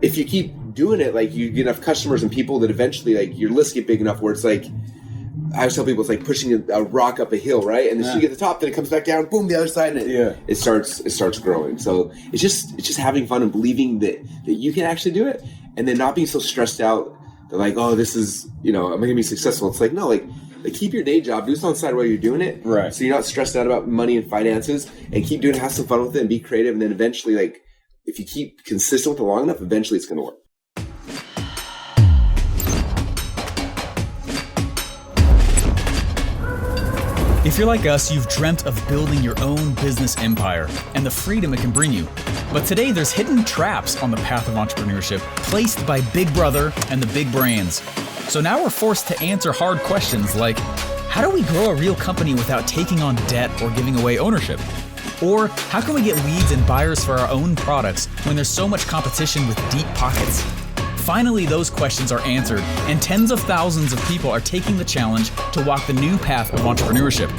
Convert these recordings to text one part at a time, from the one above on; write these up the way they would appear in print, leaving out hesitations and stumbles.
if you keep doing it, like you get enough customers and people that eventually like your list get big enough where it's like, I always tell people it's like pushing a rock up a hill, right? And then you get to the top, then it comes back down, boom, the other side, and it starts growing. So it's just having fun and believing that you can actually do it, and then not being so stressed out that like, oh, this is, you know, I'm gonna be successful. It's like, no, like keep your day job, do something on the side while you're doing it, right? So you're not stressed out about money and finances, and keep doing it, have some fun with it, and be creative, and then eventually, like, if you keep consistent with it long enough, eventually it's gonna work. If you're like us, you've dreamt of building your own business empire and the freedom it can bring you. But today there's hidden traps on the path of entrepreneurship placed by Big Brother and the big brands. So now we're forced to answer hard questions like, how do we grow a real company without taking on debt or giving away ownership? Or how can we get leads and buyers for our own products when there's so much competition with deep pockets? Finally, those questions are answered, and tens of thousands of people are taking the challenge to walk the new path of entrepreneurship.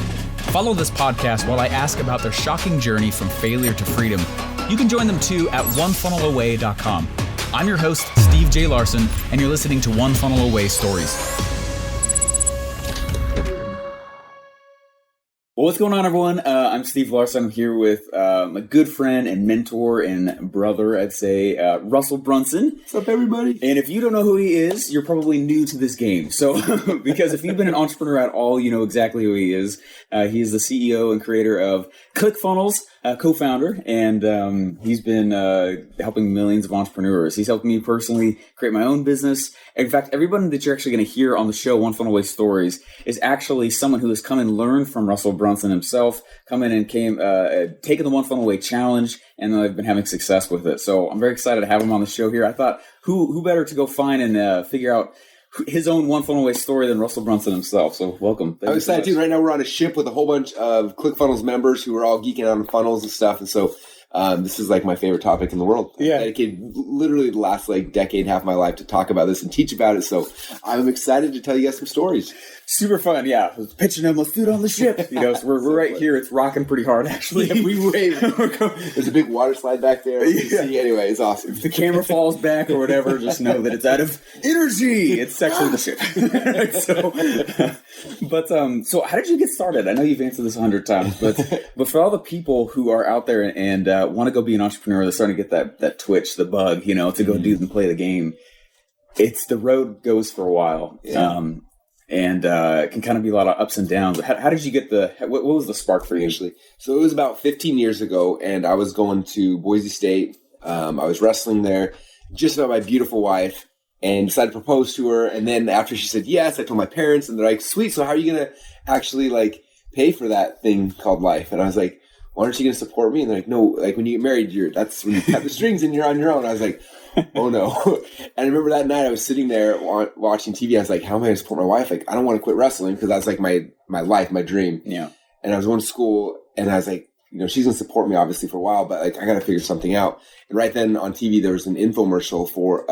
Follow this podcast while I ask about their shocking journey from failure to freedom. You can join them too at onefunnelaway.com. I'm your host, Steve J. Larsen, and you're listening to One Funnel Away Stories. Well, what's going on, everyone? I'm Steve Larsen. I'm here with my good friend and mentor and brother, I'd say, Russell Brunson. What's up, everybody? And if you don't know who he is, you're probably new to this game. So, because if you've been an entrepreneur at all, you know exactly who he is. He is the CEO and creator of ClickFunnels, co-founder, and he's been helping millions of entrepreneurs. He's helped me personally create my own business. In fact, everyone that you're actually going to hear on the show, One Funnel Away Stories, is actually someone who has come and learned from Russell Brunson himself, come in and taken the One Funnel Away challenge, and I've been having success with it. So I'm very excited to have him on the show here. I thought, who better to go find and figure out his own One Funnel Away story than Russell Brunson himself. So welcome. I'm excited too. Right now we're on a ship with a whole bunch of ClickFunnels members who are all geeking out on funnels and stuff. And so this is like my favorite topic in the world. Yeah. I dedicated literally the last like decade, half of my life to talk about this and teach about it. So I'm excited to tell you guys some stories. Super fun, yeah. I was pitching him, let's do it on the ship. You know, so we're right here. It's rocking pretty hard, actually. Yeah, we wave. There's a big water slide back there. See, anyway, it's awesome. If the camera falls back or whatever, just know that it's out of energy. It's actually the ship. So how did you get started? I know you've answered this 100 times, but for all the people who are out there and want to go be an entrepreneur, they're starting to get that twitch, the bug, you know, to go do and play the game. It's the road goes for a while. Yeah. And it can kind of be a lot of ups and downs. How did you get what was the spark for you? Actually, so it was about 15 years ago, and I was going to Boise State. I was wrestling there, just met my beautiful wife, and decided to propose to her. And then after she said yes, I told my parents, and they're like, sweet, so how are you going to actually like pay for that thing called life? And I was like, why aren't you going to support me? And they're like, no, like when you get married, that's when you cut the strings and you're on your own. I was like, oh no. And I remember that night I was sitting there watching TV. I was like, how am I going to support my wife? Like, I don't want to quit wrestling because that's like my life, my dream. Yeah. And I was going to school and I was like, you know, she's going to support me obviously for a while, but like, I got to figure something out. And right then on TV, there was an infomercial for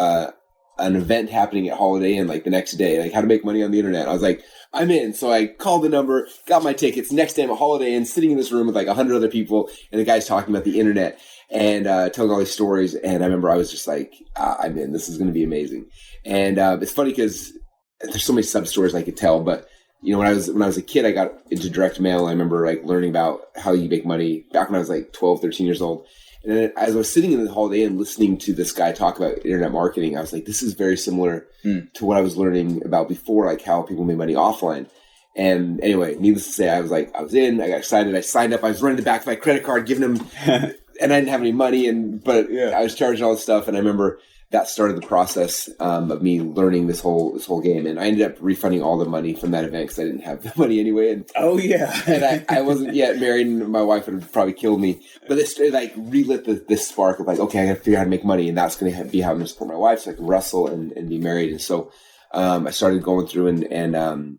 an event happening at Holiday Inn like the next day, like how to make money on the internet. I was like, I'm in. So I called the number, got my tickets. Next day I'm at Holiday Inn, sitting in this room with like 100 other people, and the guy's talking about the internet and telling all these stories. And I remember I was just like, I'm in. This is going to be amazing. And it's funny because there's so many sub stories I could tell. But you know, when I was a kid, I got into direct mail. I remember like learning about how you make money back when I was like 12, 13 years old. And then as I was sitting in the Holiday Inn listening to this guy talk about internet marketing, I was like, this is very similar to what I was learning about before, like how people made money offline. And anyway, needless to say, I was in, I got excited. I signed up. I was running the back of my credit card, giving them, and I didn't have any money, but I was charging all this stuff. And I remember that started the process of me learning this whole game. And I ended up refunding all the money from that event because I didn't have the money anyway. And, and I wasn't yet married, and my wife would have probably killed me. But it like relit this spark of like, okay, I got to figure out how to make money, and that's going to be how I'm going to support my wife so I can wrestle and be married. And so I started going through and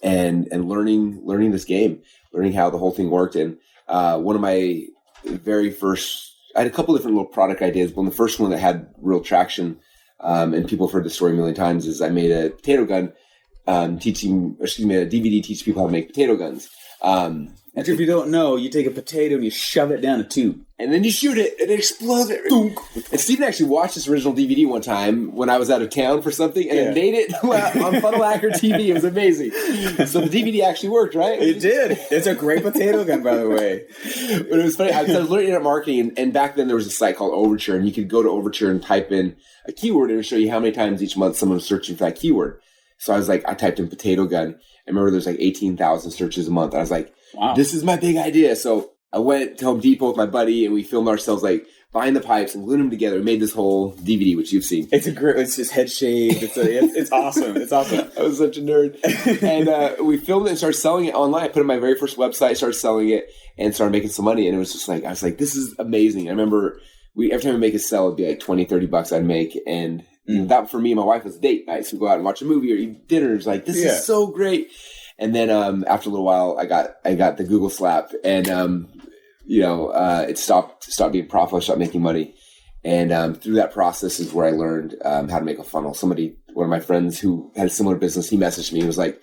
learning this game, learning how the whole thing worked. And one of my very first, I had a couple different little product ideas. But the first one that had real traction, and people have heard the story a million times, is I made a potato gun, a DVD teach people how to make potato guns. And And if you don't know, you take a potato and you shove it down a tube. And then you shoot it, and it explodes. And Steven actually watched this original DVD one time when I was out of town for something, and it made it on Funnel Hacker TV. It was amazing. So the DVD actually worked, right? It did. It's a great potato gun, by the way. But it was funny. I was learning internet marketing, and back then there was a site called Overture, and you could go to Overture and type in a keyword, and it would show you how many times each month someone was searching for that keyword. So I was like, I typed in potato gun. I remember there's like 18,000 searches a month. I was like, wow, this is my big idea. So I went to Home Depot with my buddy, and we filmed ourselves like buying the pipes and gluing them together. We made this whole DVD, which you've seen. It's just head shaved. It's awesome. It's awesome. I was such a nerd. And we filmed it and started selling it online. I put it on my very first website, started selling it, and started making some money. And it was just like, I was like, this is amazing. I remember every time we make a sell, it'd be like $20-$30 I'd make. And that for me and my wife was date night. So we go out and watch a movie or eat dinner. It's like, this is so great. And then after a little while, I got the Google slap, and it stopped being profitable. I stopped making money, and through that process is where I learned how to make a funnel. One of my friends who had a similar business, he messaged me and was like,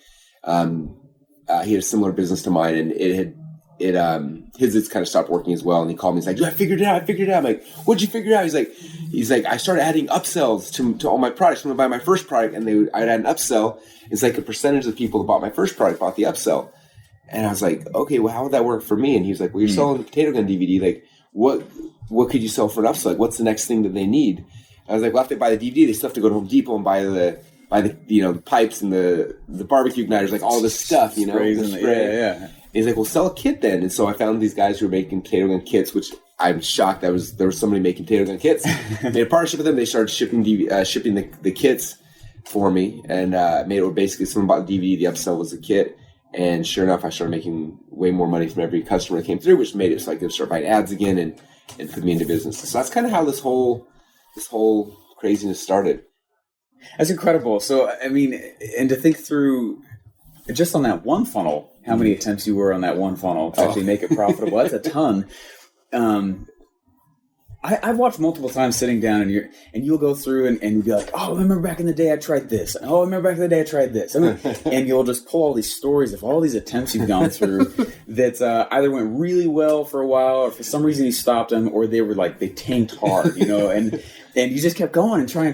he had a similar business to mine, and his kind of stopped working as well. And he called me. He's like, "Dude, I figured it out. I'm like, what'd you figure out?" He's like, I started adding upsells to all my products. When I buy my first product, and I'd add an upsell. It's like a percentage of the people that bought my first product bought the upsell. And I was like, okay, well, how would that work for me? And he was like, well, you're selling the potato gun DVD. Like, what could you sell for an upsell? Like, what's the next thing that they need? I was like, well, if they buy the DVD, they still have to go to Home Depot and buy the pipes and the barbecue igniters, like all this stuff, the spray. Yeah. He's like, well, sell a kit then. And so I found these guys who were making potato gun kits, which I'm shocked there was somebody making potato gun kits. Made a partnership with them. They started shipping the kits for me, and made it where basically someone bought the DVD, the upsell was a kit. And sure enough, I started making way more money from every customer that came through, which made it so I could start buying ads again and put me into business. So that's kind of how this whole craziness started. That's incredible. So, I mean, and to think through just on that one funnel, how many attempts you were on that one funnel to actually make it profitable. That's a ton. I've watched multiple times sitting down, and you'll go through and you'll be like, oh, I remember back in the day I tried this. Oh, I remember back in the day I tried this. And you'll just pull all these stories of all these attempts you've gone through that either went really well for a while, or for some reason you stopped them, or they were like, they tanked hard, and you just kept going and trying.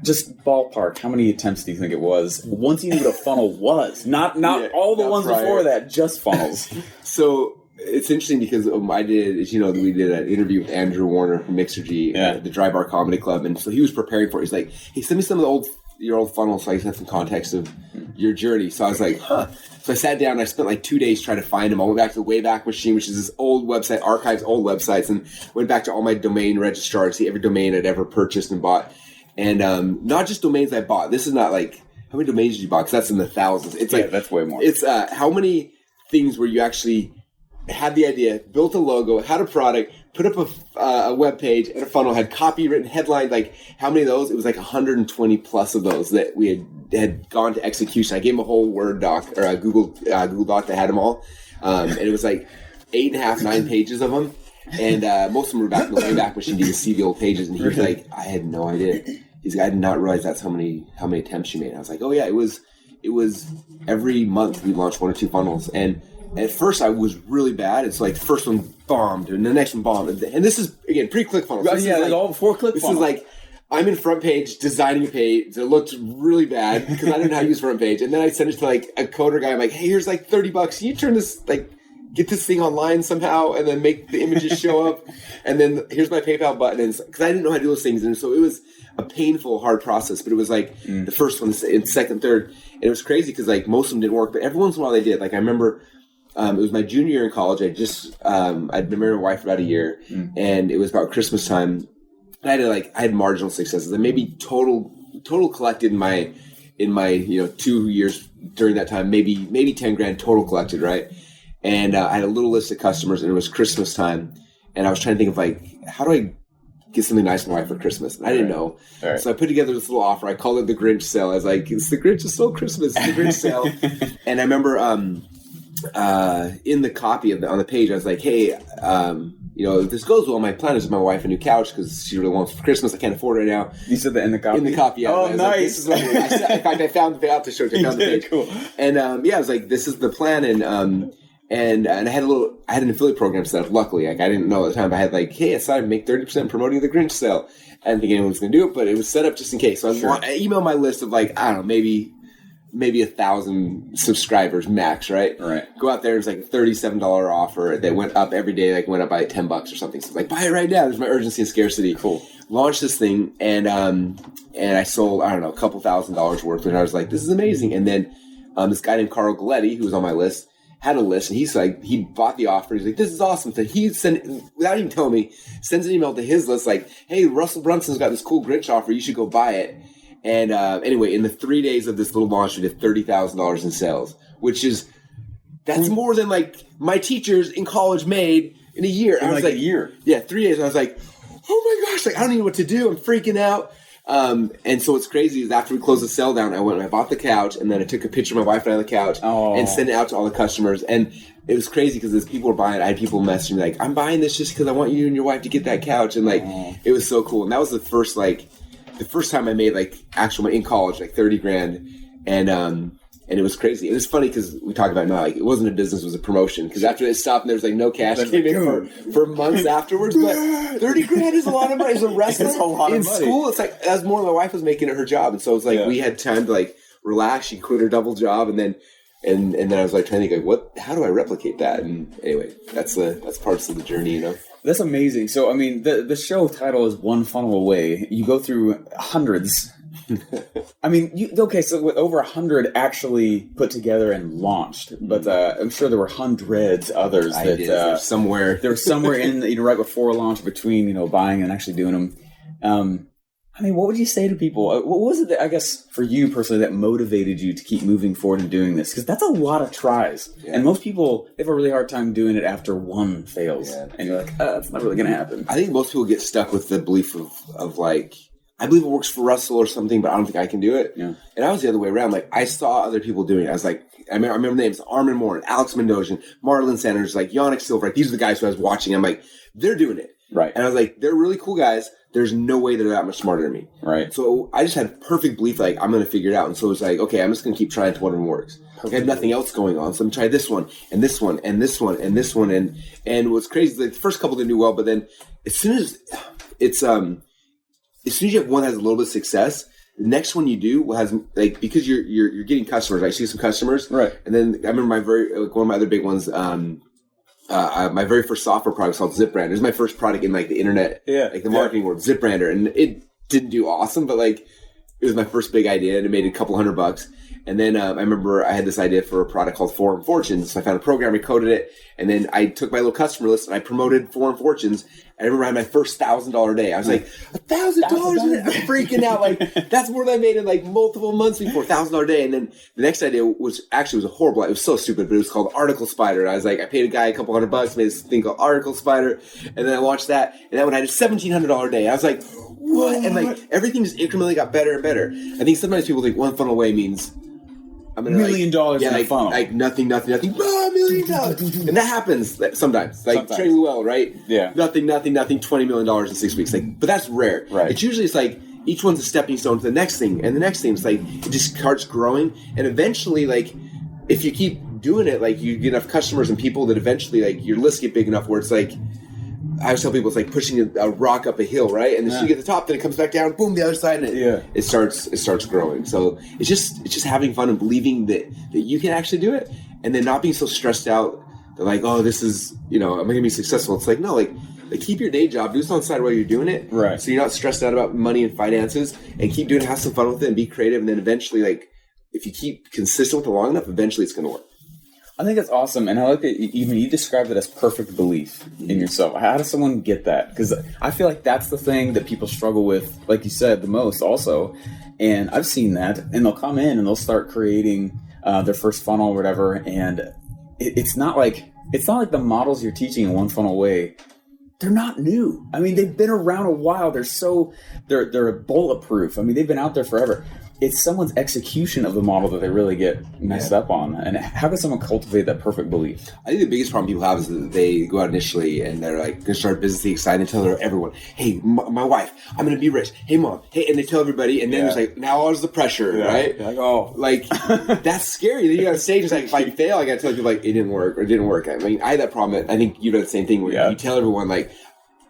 Just ballpark, how many attempts do you think it was once you knew what a funnel was? Not all the ones before that, just funnels. So it's interesting because we did an interview with Andrew Warner from Mixergy at the Dry Bar Comedy Club, and so he was preparing for it. He's like, hey, send me some of your old funnels so I can have some context of your journey. So I was like, huh. So I sat down and I spent like 2 days trying to find them. I went back to the Wayback Machine, which is this old website, archives old websites, and went back to all my domain registrars, see every domain I'd ever purchased and bought. And not just domains I bought. This is not like, how many domains did you buy? Because that's in the thousands. It's that's way more. It's how many things where you actually had the idea, built a logo, had a product, put up a web page and a funnel, had copywritten headlines, like how many of those? It was like 120 plus of those that we had gone to execution. I gave them a whole Word doc or a Google Doc that had them all. And it was like 8.5, 9 pages of them. And most of them were back in the Wayback Machine. You could see the old pages. And he was like, I had no idea. He's like, I did not realize that's how many attempts you made. I was like, oh yeah, it was every month we launched 1 or 2 funnels. And at first, I was really bad. It's like the first one bombed, and the next one bombed. And this is, again, pre-ClickFunnels. Like all before ClickFunnels. This is like, I'm in front page designing a page that looked really bad because I didn't know how to use front page. And then I sent it to like a coder guy. I'm like, hey, here's like $30. Can you turn this, like, get this thing online somehow and then make the images show up? And then here's my PayPal button. And because I didn't know how to do those things. And so it was a painful, hard process. But it was like the first one, second, third. And it was crazy because like most of them didn't work. But every once in a while they did. Like I remember... it was my junior year in college. I'd been married to my wife for about a year, and it was about Christmas time. And I had marginal successes, and maybe total collected in my 2 years during that time, maybe 10 grand total collected, right? And I had a little list of customers, and it was Christmas time, and I was trying to think of like, how do I get something nice for my wife for Christmas? And I didn't know. Right. So I put together this little offer. I called it the Grinch sale. I was like, it's the Grinch, it's still Christmas, it's the Grinch sale. And I remember in the copy on the page, I was like, hey, if this goes well, my plan is to my wife a new couch because she really wants it for Christmas. I can't afford it right now. You said that in the copy? In the copy, yeah. Oh, nice. Like, in fact, I found the page. I found the page. Cool. And I was like, this is the plan. And I had an affiliate program set up. Luckily, like I didn't know at the time, but I had like, hey, I decided to make 30% promoting the Grinch sale. I didn't think anyone was going to do it, but it was set up just in case. So I emailed my list of like, I don't know, maybe 1,000 subscribers max, right? Right. Go out there, it's like a $37 offer that went up every day, like went up by like $10 or something. So like, buy it right now. There's my urgency and scarcity. Cool. Launched this thing, and I sold, I don't know, a couple $1,000s worth, and I was like, this is amazing. And then this guy named Carl Galletti, who was on my list, had a list, and he's like, he bought the offer. He's like, this is awesome. So he sent, without even telling me, sends an email to his list like, hey, Russell Brunson's got this cool Grinch offer. You should go buy it. And anyway, in the 3 days of this little launch, we did $30,000 in sales, which is, that's more than like my teachers in college made in a year. In like a year. Yeah, 3 days. I was like, oh my gosh, like I don't even know what to do. I'm freaking out. And so what's crazy is after we closed the sell down, I went and I bought the couch, and then I took a picture of my wife and I on the couch and sent it out to all the customers. And it was crazy because as people were buying, I had people messaging me like, I'm buying this just because I want you and your wife to get that couch. And like, it was so cool. And that was the first time I made like actual in college, like 30 grand. And it was crazy. It was funny because we talk about it now, like it wasn't a business, it was a promotion. Because after it stopped and there was like no cash came in for months afterwards. But 30 grand is a lot of money. As a wrestler in school, it's like that's more than my wife was making at her job. And so it was like we had time to like relax. She quit her double job, and then I was like trying to think like how do I replicate that? And anyway, that's parts of the journey, you know. That's amazing. So I mean, the show title is One Funnel Away. You go through hundreds. I mean, so with over 100 actually put together and launched, but I'm sure there were hundreds others that somewhere in right before launch, between buying and actually doing them. I mean, what would you say to people? What was it that, I guess, for you personally, that motivated you to keep moving forward and doing this? Because that's a lot of tries. Yeah. And most people, they have a really hard time doing it after one fails. Yeah. And you're like, it's not really going to happen. I think most people get stuck with the belief of like, I believe it works for Russell or something, but I don't think I can do it. Yeah. And I was the other way around. Like, I saw other people doing it. I was like, I remember names, Armin Moore, Alex Mendoza, Marlon Sanders, like Yannick Silver. Like, these are the guys who I was watching. I'm like, they're doing it. Right. And I was like, they're really cool guys. There's no way they're that much smarter than me. Right. So I just had perfect belief, like, I'm going to figure it out. And so it was like, okay, I'm just going to keep trying to whatever works. I have nothing else going on. So I'm going to try this one and this one and this one and this one. And what's crazy is like the first couple didn't do well, but then as soon as you have one that has a little bit of success, the next one you do will has like, because you're getting customers, right? You see some customers. Right. And then I remember one of my other big ones, my very first software product called ZipBrander. It was my first product in like the internet, like the marketing world, ZipBrander. And it didn't do awesome, but like it was my first big idea and it made a couple $100. And then I remember I had this idea for a product called Foreign Fortunes. So I found a program, recoded it, and then I took my little customer list and I promoted Foreign Fortunes. I remember I had my first $1,000 day. I was like, $1,000? I'm freaking out. Like, that's more than I made in like multiple months before, $1,000 day. And then the next idea was a horrible, it was so stupid, but it was called Article Spider. And I was like, I paid a guy a couple $100, made this thing called Article Spider. And then I launched that. And that one had a $1,700 day. I was like, what? And like, everything just incrementally got better and better. I think sometimes people think one funnel away means $1 million in a funnel. Like nothing. $1 million. And that happens sometimes. Like trading well, right? Yeah. Nothing, $20 million in 6 weeks. Like, but that's rare. Right. It's usually like each one's a stepping stone to the next thing, and the next thing. It's like it just starts growing, and eventually, like if you keep doing it, like you get enough customers and people that eventually, like your list get big enough where it's like. I always tell people it's like pushing a rock up a hill, right? And then you get to the top, then it comes back down, boom, the other side, and it starts growing. So it's just having fun and believing that you can actually do it, and then not being so stressed out that like, oh, this is am I gonna be successful? It's like no, like keep your day job, do this on the side while you're doing it, right? So you're not stressed out about money and finances, and keep doing it, have some fun with it, and be creative, and then eventually, like if you keep consistent with it long enough, eventually it's gonna work. I think that's awesome, and I like that even you described it as perfect belief in yourself. How does someone get that? Because I feel like that's the thing that people struggle with, like you said, the most also. And I've seen that, and they'll come in and they'll start creating their first funnel or whatever, and it's not like the models you're teaching in One Funnel Way. They're not new. I mean, they've been around a while. They're bulletproof. I mean, they've been out there forever. it's someone's execution of the model that they really get messed up on. And how can someone cultivate that perfect belief? I think the biggest problem people have is that they go out initially and they're like, going to start business, excited, and tell everyone, hey, my wife, I'm going to be rich. Hey, mom. Hey, and they tell everybody. And then there's like, now all is the pressure, right? Like, oh. Like, that's scary. Then you got to say, just like, if I fail, I got to tell people, like, it didn't work or it didn't work. I mean, I had that problem. I think you've done the same thing where you tell everyone, like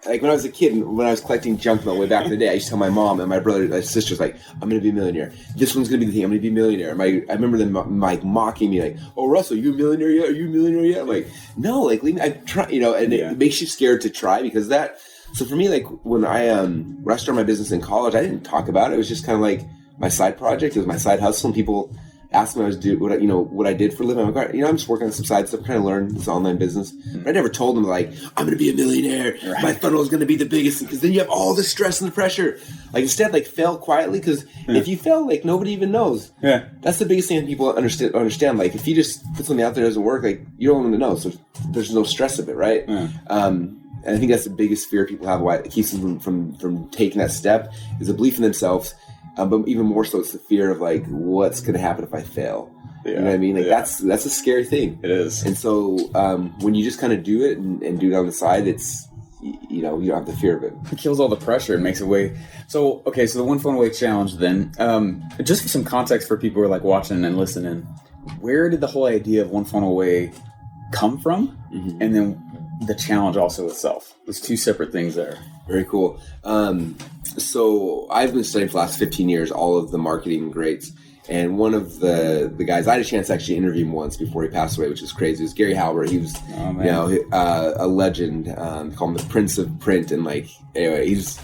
when I was a kid, when I was collecting junk mail way back in the day, I used to tell my mom and my brother, my sisters, like, I'm going to be a millionaire. This one's going to be the thing. I'm going to be a millionaire. I remember them like mocking me, like, oh, Russell, you a millionaire yet? Are you a millionaire yet? I'm like, no, like, I'm trying, and it makes you scared to try because that. So for me, like when I started my business in college, I didn't talk about it. It was just kind of like my side project. It was my side hustle, and people asked me what I did for a living. I'm like, I'm just working on some side stuff, trying to learn this online business. But I never told them, like, I'm going to be a millionaire. Right. My funnel is going to be the biggest, because then you have all the stress and the pressure. Like, instead, like, fail quietly, because if you fail, like, nobody even knows. Yeah. That's the biggest thing that people understand. Like, if you just put something out there that doesn't work, like, you don't want them to know. So there's no stress of it, right? Yeah. And I think that's the biggest fear people have, why it keeps them from taking that step, is a belief in themselves. But even more so, it's the fear of like, what's going to happen if I fail? Yeah, you know what I mean? Like that's a scary thing. It is. And so when you just kind of do it and do it on the side, it's you don't have the fear of it. It kills all the pressure and makes it way. So okay, so the one funnel away challenge then. Just for some context for people who are like watching and listening, where did the whole idea of one funnel away come from? Mm-hmm. And then the challenge also itself. There's two separate things there. Very cool. So I've been studying for the last 15 years all of the marketing greats. And one of the guys, I had a chance to actually interview him once before he passed away, which is crazy. It was Gary Halbert. He was, a legend. Call him the Prince of Print. And like, anyway, he's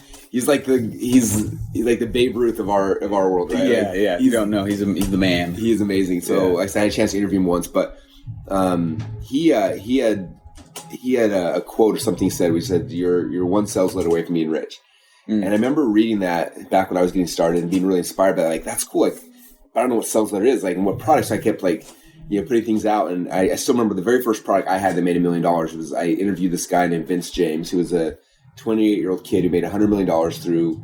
like the Babe Ruth of our world, right? Yeah, like, yeah. You don't know. He's the man. He is amazing. So I had a chance to interview him once, but he had a quote or something he said. We said, "You're one sales letter away from being rich." And I remember reading that back when I was getting started and being really inspired by that. Like, that's cool. Like, I don't know what sales letter is, like, and what products. I kept like, putting things out. And I still remember the very first product I had that made $1 million was I interviewed this guy named Vince James, who was a 28-year-old kid who made $100 million through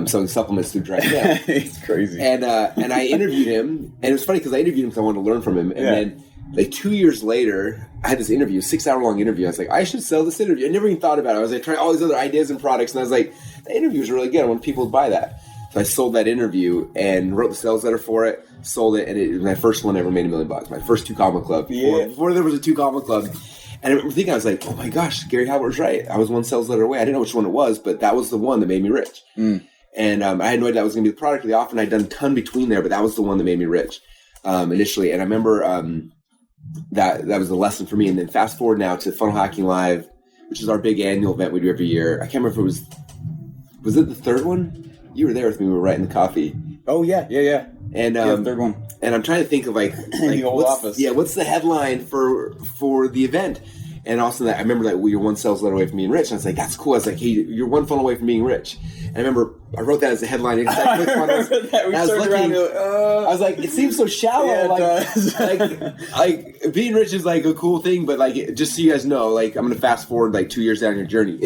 selling supplements through direct mail. It's crazy. And I interviewed him, and it was funny because I interviewed him because I wanted to learn from him. And then like 2 years later, I had this interview, 6-hour-long interview. I was like, I should sell this interview. I never even thought about it. I was like, trying all these other ideas and products, and I was like, the interview was really good. I want people to buy that. So I sold that interview and wrote the sales letter for it, sold it, and it was my first one ever made $1 million. My first 2 Comma Club. Before there was a 2 Comma Club. And I remember thinking, I was like, oh my gosh, Gary Halbert was right. I was one sales letter away. I didn't know which one it was, but that was the one that made me rich. And I had no idea that was going to be the product of the offer, and I'd done a ton between there, but that was the one that made me rich initially. And I remember that was the lesson for me. And then fast forward now to Funnel Hacking Live, which is our big annual event we do every year. I can't remember if it was it the third one? You were there with me. We were writing the coffee. Oh yeah. And the third one. And I'm trying to think of like the old office. Yeah, what's the headline for the event? And also that I remember that you're one sales letter away from being rich. And I was like, that's cool. I was like, hey, you're one funnel away from being rich. And I remember I wrote that as a headline. I was like, it seems so shallow. Yeah, like being rich is like a cool thing, but like just so you guys know, like I'm gonna fast forward like 2 years down your journey.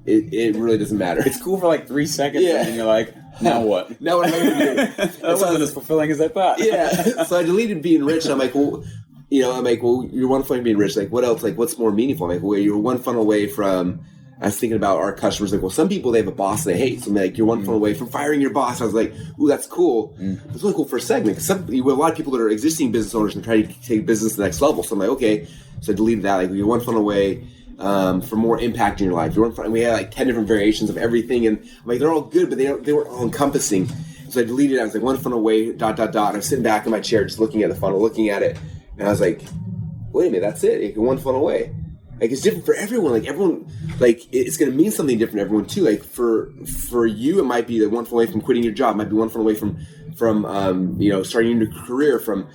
It really doesn't matter. It's cool for like 3 seconds, and then you're like, now what? Now what am I gonna do? That wasn't as fulfilling as I thought. Yeah. So I deleted being rich, and I'm like, well, you're one funnel away from being rich. Like, what else? Like, what's more meaningful? I'm like, well, you're one funnel away from. I was thinking about our customers. Like, well, some people, they have a boss they hate. So I'm like, you're one funnel away from firing your boss. I was like, ooh, that's cool. It's really cool for a segment. Because we have a lot of people that are existing business owners and try to take business to the next level. So I'm like, okay. So I deleted that. Like, you're one funnel away for more impact in your life. You're one funnel. We had like 10 different variations of everything, and I'm like, they're all good, but they weren't all encompassing. So I deleted it. I was like, one funnel away. ... And I'm sitting back in my chair, just looking at the funnel, looking at it, and I was like, wait a minute, that's it. You're one funnel away. Like, it's different for everyone. Like, everyone, like, it's going to mean something different to everyone, too. Like, for you, it might be the one funnel away from quitting your job. It might be one funnel away from starting a new career, from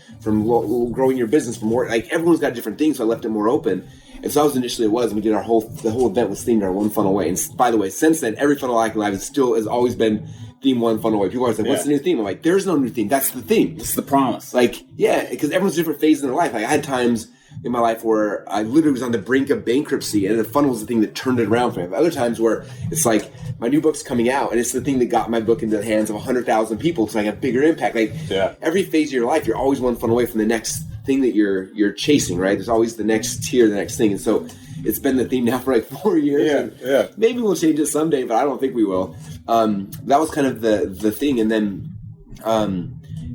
growing your business, from more. Like, everyone's got different things, so I left it more open. And so that was initially and we did the whole event was themed our one funnel away. And by the way, since then, every Funnel Hacking Live has always been themed one funnel away. People are always like, what's the new theme? I'm like, there's no new theme. That's the theme. It's the promise. Like, yeah, because everyone's different phases in their life. Like, I had times in my life where I literally was on the brink of bankruptcy, and the funnel was the thing that turned it around for me. Other times where it's like my new book's coming out, and it's the thing that got my book into the hands of 100,000 people, so I got bigger impact. Like every phase of your life, you're always one funnel away from the next thing that you're chasing, right? There's always the next tier, the next thing, and so it's been the theme now for like 4 years. Yeah. Maybe we'll change it someday, but I don't think we will. That was kind of the thing, and then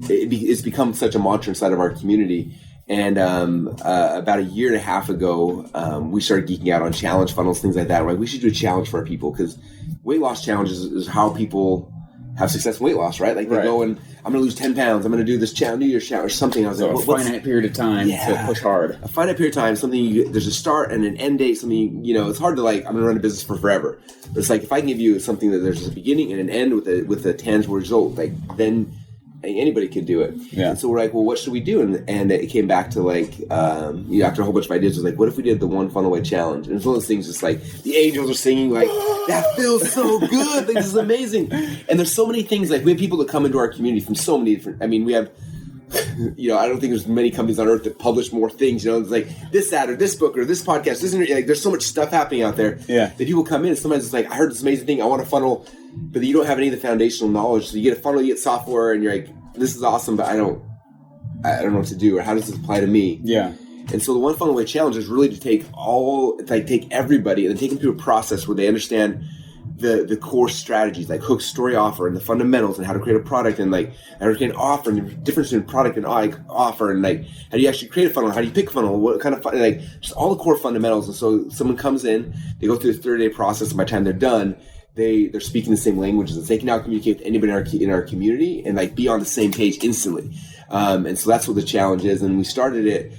it's become such a mantra inside of our community. And about a year and a half ago, we started geeking out on challenge funnels, things like that. We're like, we should do a challenge for our people, because weight loss challenges is how people have success in weight loss, right? Like they go and I'm going to lose 10 pounds. I'm going to do this New Year's challenge or something. I was like, a finite period of time to push hard. A finite period of time, something there's a start and an end date. Something it's hard to like. I'm going to run a business for forever. But it's like if I can give you something that there's a beginning and an end with a tangible result, like then anybody could do it. Yeah. And so we're like, well, what should we do? And it came back to like, after a whole bunch of ideas, was like, what if we did the one funnel away challenge? And it's one of those things, just like the angels are singing, like that feels so good. Like, this is amazing. And there's so many things. Like we have people that come into our community from so many different. I mean, we have. I don't think there's many companies on earth that publish more things. It's like this ad or this book or this podcast. Like there's so much stuff happening out there. That people come in and sometimes it's like, I heard this amazing thing. I want a funnel, but you don't have any of the foundational knowledge. So you get a funnel, you get software, and you're like, this is awesome, but I don't know what to do, or how does this apply to me? Yeah. And so the one funnel away challenge is really to take everybody and then take them through a process where they understand the core strategies, like hook, story, offer, and the fundamentals, and how to create a product, and like how to create an offer, and the difference between product and offer, and like how do you actually create a funnel, how do you pick a funnel, what kind of like just all the core fundamentals. And so someone comes in, they go through the 30-day process, and by the time they're done, they're speaking the same languages, and they can now communicate with anybody in our community and like be on the same page instantly. And so that's what the challenge is. And we started it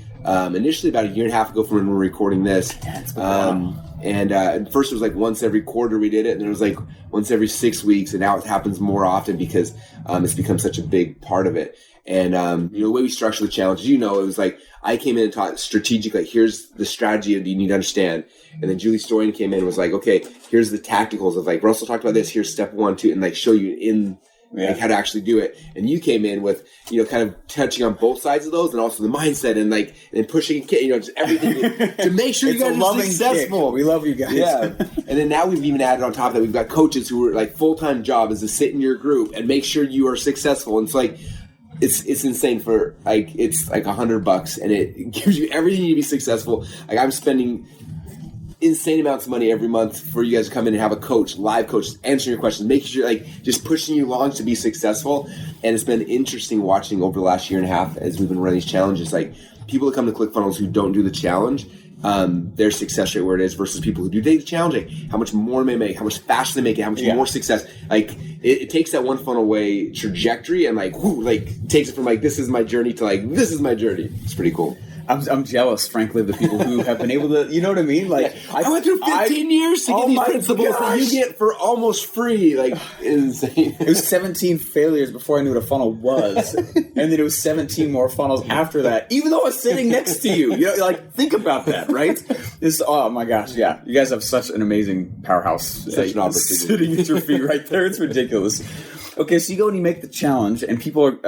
initially about a year and a half ago from when we were recording this. And first it was like once every quarter we did it, and then it was like once every 6 weeks, and now it happens more often because it's become such a big part of it. And the way we structure the challenge, it was like I came in and taught strategic, like here's the strategy that you need to understand. And then Julie Storian came in and was like, okay, here's the tacticals of like Russell talked about this, here's step 1, 2, and like show you in like how to actually do it. And you came in with, kind of touching on both sides of those, and also the mindset and pushing, just everything to make sure you guys are successful. Kick. We love you guys. Yeah. And then now we've even added on top of that, we've got coaches who are like full-time job is to sit in your group and make sure you are successful. And it's like, it's insane for like, it's like $100 and it gives you everything you need to be successful. Like I'm spending insane amounts of money every month for you guys to come in and have a coach, live coach, answering your questions, making sure like just pushing you along to be successful. And it's been interesting watching over the last year and a half as we've been running these challenges, like people that come to ClickFunnels who don't do the challenge, their success rate where it is versus people who do the challenge, like how much more they make, how much faster they make it, how much more success. Like it takes that one funnel away trajectory and like, takes it from like, this is my journey to like, this is my journey. It's pretty cool. I'm jealous, frankly, of the people who have been able to, you know what I mean? Like I went through 15 years to get these principles that you get for almost free. Like, insane. It was 17 failures before I knew what a funnel was. And then it was 17 more funnels after that, even though I was sitting next to you. Like, think about that, right? Oh my gosh, yeah. You guys have such an amazing powerhouse. Such an opportunity. Sitting at your feet right there. It's ridiculous. Okay, so you go and you make the challenge, and people are,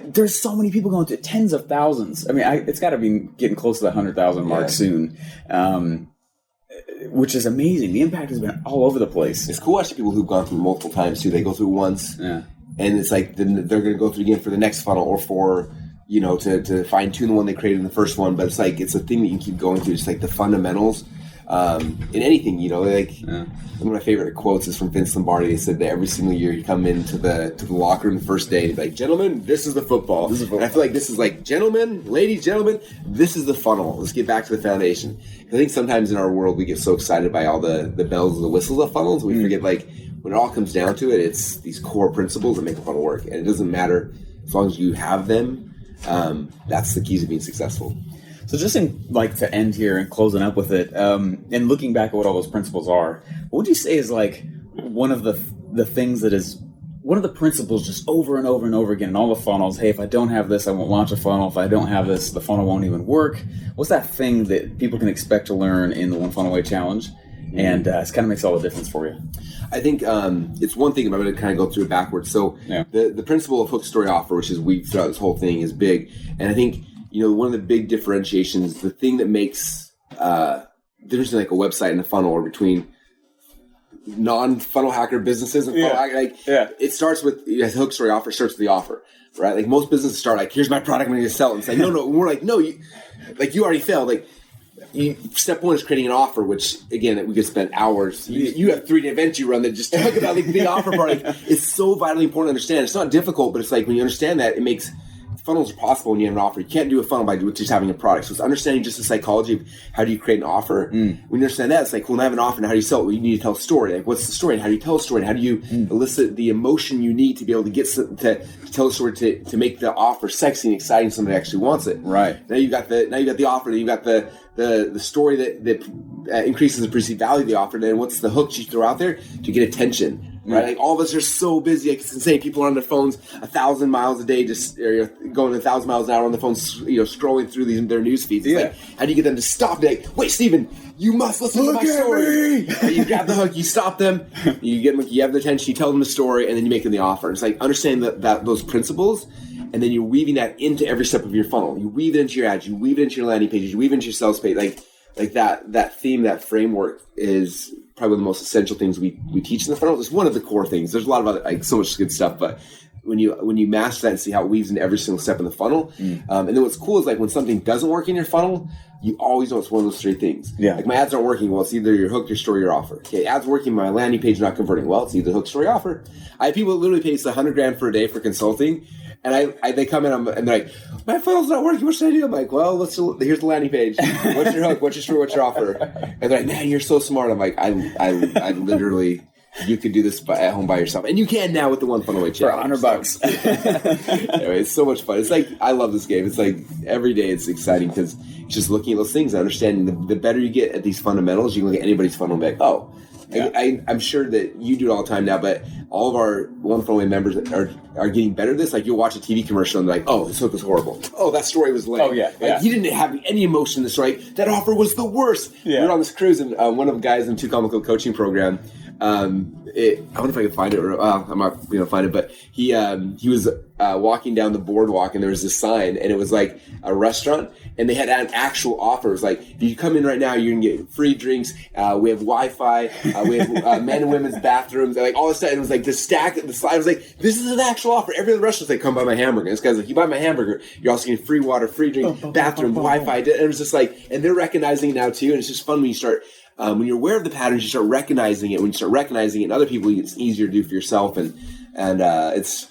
there's so many people going to tens of thousands. It's got to be getting close to the 100,000 mark soon, which is amazing. The impact has been all over the place. It's cool watching people who've gone through multiple times too. They go through once, and it's like then they're going to go through again for the next funnel or for to fine tune the one they created in the first one. But it's like it's a thing that you can keep going through. Just like the fundamentals. In anything, one of my favorite quotes is from Vince Lombardi. They said that every single year you come into the locker room the first day, like, gentlemen, this is the football. And I feel like this is like, gentlemen, ladies, gentlemen, this is the funnel. Let's get back to the foundation. I think sometimes in our world we get so excited by all the bells and the whistles of funnels, we forget like when it all comes down to it, it's these core principles that make a funnel work, and it doesn't matter as long as you have them. That's the keys to being successful. So just to end here and closing up with it, and looking back at what all those principles are, what would you say is like one of the things that is one of the principles just over and over and over again in all the funnels? Hey, if I don't have this, I won't launch a funnel. If I don't have this, the funnel won't even work. What's that thing that people can expect to learn in the One Funnel Away Challenge? And it kind of makes all the difference for you. I think it's one thing, but I'm going to kind of go through it backwards. So the principle of hook, story, offer, which is weak throughout this whole thing, is big. And I think one of the big differentiations, the thing that makes there's like a website and a funnel, or between non-funnel hacker businesses and funnel hacker, it starts with hook story offer, starts with the offer, right? Like most businesses start like, here's my product, I'm going to sell it. And it's like, no, we're like, no, you already failed. Like, step one is creating an offer, which again, we could spend hours. You have 3-day events you run that just talk about like the offer part. Like, it's so vitally important to understand. It's not difficult, but it's like when you understand that, it makes funnels are possible when you have an offer. You can't do a funnel by just having a product. So it's understanding just the psychology of how do you create an offer. When you understand that, it's like, well, I have an offer, now how do you sell it? Well, you need to tell a story. Like, what's the story? And how do you tell a story? And how do you elicit the emotion you need to be able to get to tell a story to make the offer sexy and exciting, somebody actually wants it. Right. Now you got the offer. Then you got the story that increases the perceived value of the offer. Then what's the hook you throw out there to get attention? Right, like all of us are so busy, like it's insane. People are on their phones 1,000 miles a day, just going 1,000 miles an hour on the phone, scrolling through their news feeds. It's like, how do you get them to stop? Like, wait, Steven, you must listen to my story. You grab the hook, you stop them, you get them, you have their attention, you tell them the story, and then you make them the offer. It's like understanding that those principles, and then you're weaving that into every step of your funnel. You weave it into your ads, you weave it into your landing pages, you weave it into your sales page. Like that theme, that framework is probably one of the most essential things we teach in the funnel. It's one of the core things. There's a lot of other, like, so much good stuff, but when you master that and see how it weaves into every single step in the funnel, and then what's cool is like when something doesn't work in your funnel, you always know it's one of those 3 things. Yeah. Like my ads aren't working. Well, it's either your hook, your story, your offer. Okay, ads working, my landing page not converting. Well, it's either hook, story, offer. I have people that literally pay us $100,000 for a day for consulting, and they come in and they're like, my funnel's not working. What should I do? I'm like, well, here's the landing page. What's your hook? What's your story? What's your offer? And they're like, man, you're so smart. I'm like, I literally. You could do this at home by yourself, and you can now with the One Funnel Away challenge for $100. Anyway, it's so much fun. It's like I love this game. It's like every day it's exciting because just looking at those things and understanding. The better you get at these fundamentals, you can look at anybody's funnel and be like, oh. Yeah. I'm sure that you do it all the time now, but all of our One Funnel Away members are getting better at this. Like you'll watch a TV commercial and they're like, oh, this hook was horrible. Oh, that story was lame. Oh, yeah. Like, he didn't have any emotion in the story. That offer was the worst. Yeah. We were on this cruise, and one of the guys in the 2 Comical coaching program, I wonder if I can find it, or I'm not going to find it, but he was walking down the boardwalk, and there was this sign, and it was like a restaurant, and they had an actual offer. It was like, if you come in right now, you can get free drinks. We have Wi-Fi. We have men and women's bathrooms. And like all this stuff. And it was like the slide was like, this is an actual offer. Every other restaurant's like, come buy my hamburger. And this guy's like, you buy my hamburger, you're also getting free water, free drink, bathroom, Wi-Fi. And it was just like, and they're recognizing it now too. And it's just fun when you start. When you're aware of the patterns, you start recognizing it. When you start recognizing it in other people, it's easier to do for yourself, and it's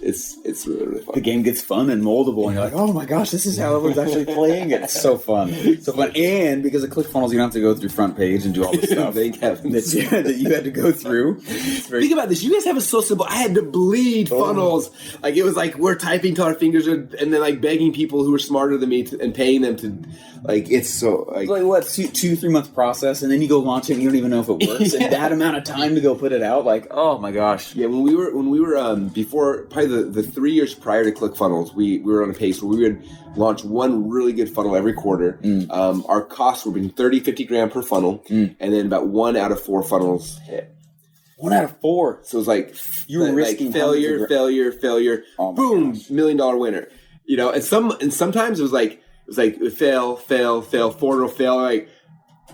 really, really fun. The game gets fun and moldable, and you're like, oh my gosh, this is how everyone's actually playing it. It's so fun. So fun. And because of ClickFunnels, you don't have to go through front page and do all this stuff that you had to go through. Think about this. You guys have it so simple. I had to bleed funnels. Like, it was like we're typing till our fingers are, and then like begging people who are smarter than me and paying them to, like, it's so like what, 2-3 month process, and then you go launch it and you don't even know if it works. And that amount of time to go put it out, like, oh my gosh. Yeah, when we were before, probably the 3 years prior to ClickFunnels, we were on a pace where we would launch one really good funnel every quarter. Our costs were between 30-50 grand per funnel, and then about 1 out of 4 funnels hit. 1 out of 4. So it was like you were risking failure. Oh, boom, $1 million winner. You know, and sometimes it was like fail, 4 will fail.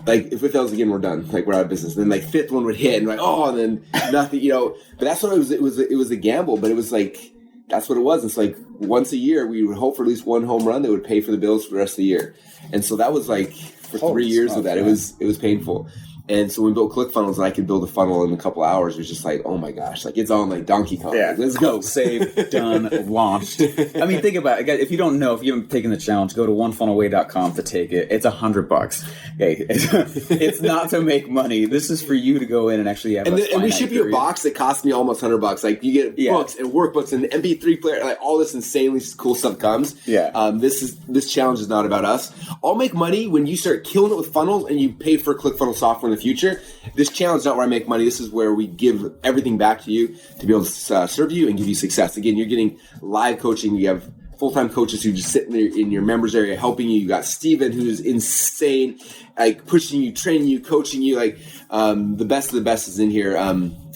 Like if it fails again, we're done. Like, we're out of business. And then like 5th one would hit, and like, oh, and then nothing. You know, but that's what it was. It was a gamble, but it was like that's what it was. It's like once a year we would hope for at least one home run that would pay for the bills for the rest of the year. And so that was like for 3 years of that. It was painful. And so when we built ClickFunnels, and I could build a funnel in a couple hours, it was just like, oh my gosh, like it's on like Donkey Kong. Yeah. Like, let's go. Save, done, launched. I mean, think about it. If you don't know, if you haven't taken the challenge, go to onefunnelaway.com to take it. It's $100. Okay, it's not to make money. This is for you to go in and actually have. And we ship you a box that cost me almost $100. Like, you get books and workbooks and MP3 player, like all this insanely cool stuff comes. Yeah. This challenge is not about us. I'll make money when you start killing it with funnels and you pay for ClickFunnels software in the future. This challenge is not where I make money. This is where we give everything back to you to be able to serve you and give you success. Again, you're getting live coaching. You have full-time coaches who just sit in your members area helping you. You got Steven, who's insane, like pushing you, training you, coaching you. Like the best of the best is in here.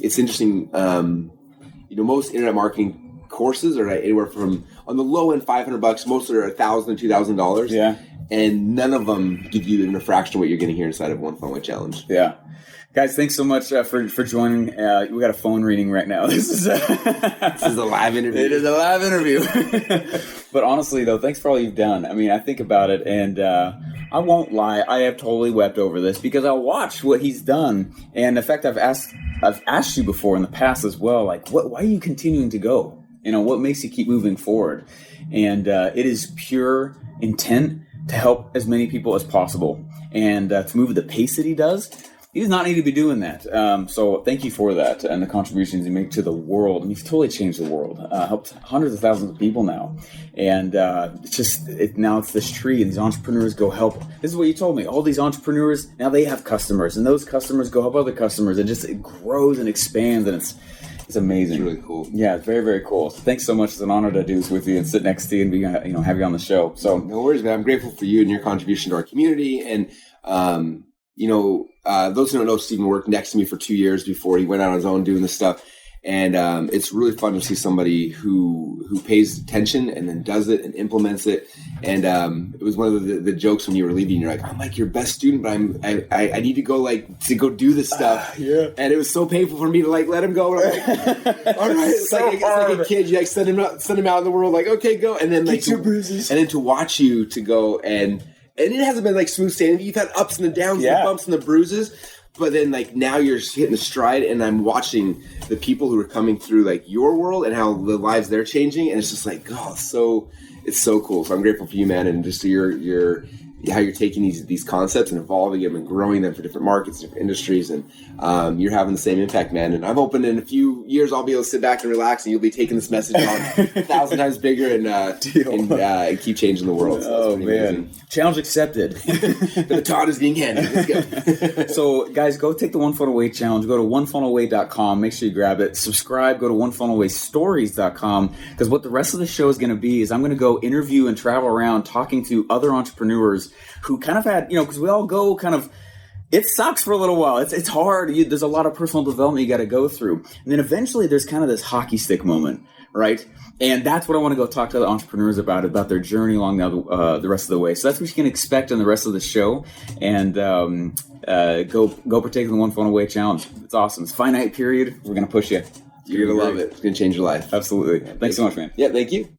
It's interesting. Most internet marketing courses are like anywhere from on the low end $500. Most are $1,000 to $2,000. Yeah. And none of them give you even a fraction of what you're going to hear inside of one funnel away challenge. Yeah. Guys, thanks so much for joining. We got a phone reading right now. This is a live interview. It is a live interview. But honestly, though, thanks for all you've done. I mean, I think about it, and I won't lie. I have totally wept over this because I watched what he's done. And in fact, I've asked you before in the past as well, like, why are you continuing to go? You know, what makes you keep moving forward? And it is pure intent to help as many people as possible. And to move at the pace that he does, he does not need to be doing that. So thank you for that and the contributions you make to the world. And you've totally changed the world. Helped hundreds of thousands of people now. And now it's this tree, and these entrepreneurs go help. This is what you told me. All these entrepreneurs, now they have customers, and those customers go help other customers. It grows and expands, and it's amazing. It's really cool. Yeah, it's very, very cool. So thanks so much. It's an honor to do this with you and sit next to you and be, have you on the show. So no worries, man. I'm grateful for you and your contribution to our community. And those who don't know, Stephen worked next to me for 2 years before he went out on his own doing this stuff. And it's really fun to see somebody who pays attention and then does it and implements it. And it was one of the jokes when you were leaving. You're like, I'm like your best student, but I need to go do this stuff. Yeah. And it was so painful for me to let him go. And I'm like, all right, it's like a kid. You send him out in the world, like, okay, go. And then get your bruises. And then to watch you to go and it hasn't been smooth sailing. You've had ups and the downs, the bumps and the bruises. But then now you're hitting the stride, and I'm watching the people who are coming through your world and how the lives they're changing, and it's just it's so cool. So I'm grateful for you, man, and just how you're taking these concepts and evolving them and growing them for different markets, different industries, and you're having the same impact, man. And I'm hoping in a few years I'll be able to sit back and relax, and you'll be taking this message on 1,000 times bigger and keep changing the world. So man, amazing. Challenge accepted. The baton is being handed. Let's go. So guys, go take the One Funnel Away challenge. Go to onefunnelaway.com. Make sure you grab it. Subscribe. Go to onefunnelawaystories.com, because what the rest of the show is going to be is I'm going to go interview and travel around talking to other entrepreneurs who kind of had, because we all go it sucks for a little while. It's hard. There's a lot of personal development you got to go through. And then eventually there's kind of this hockey stick moment, right? And that's what I want to go talk to the entrepreneurs about their journey along the rest of the way. So that's what you can expect in the rest of the show. And go partake in the One Funnel Away challenge. It's awesome. It's a finite period. We're going to push you. You're going to love it. It's going to change your life. Absolutely. Thanks so much, man. Yeah, thank you.